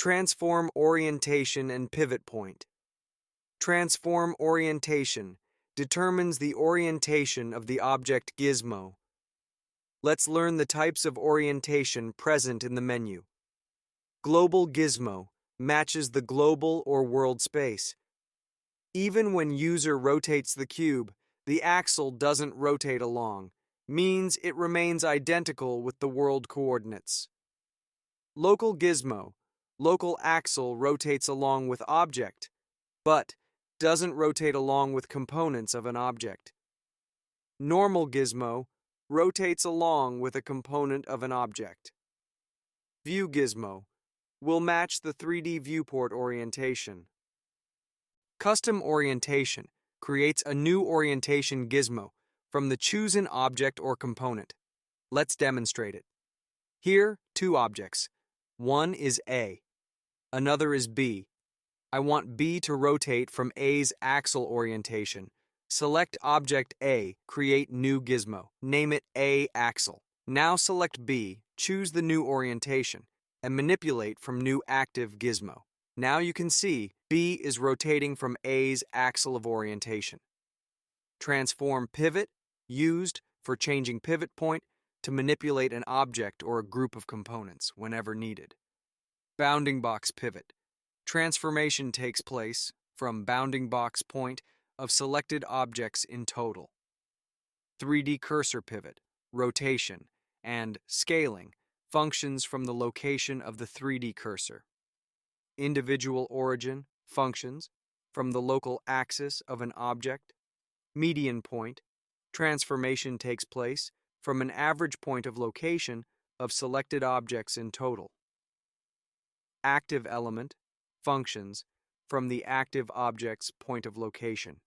Transform orientation and pivot point. Transform orientation determines the orientation of the object gizmo. Let's learn the types of orientation present in the menu. Global gizmo matches the global or world space. Even when user rotates the cube, the axle doesn't rotate along, means it remains identical with the world coordinates. Local gizmo, local axle rotates along with object, but doesn't rotate along with components of an object. Normal gizmo rotates along with a component of an object. View gizmo will match the 3D viewport orientation. Custom orientation creates a new orientation gizmo from the chosen object or component. Let's demonstrate it. Here, two objects. One is A, another is B. I want B to rotate from A's axle orientation. Select object A, create new gizmo. Name it A axle. Now select B, choose the new orientation, and manipulate from new active gizmo. Now you can see B is rotating from A's axle of orientation. Transform pivot, used for changing pivot point to manipulate an object or a group of components whenever needed. Bounding box pivot. Transformation takes place from bounding box point of selected objects in total. 3D cursor pivot, rotation, and scaling functions from the location of the 3D cursor. Individual origin functions from the local axis of an object. Median point, transformation takes place from an average point of location of selected objects in total. Active element functions from the active object's point of location.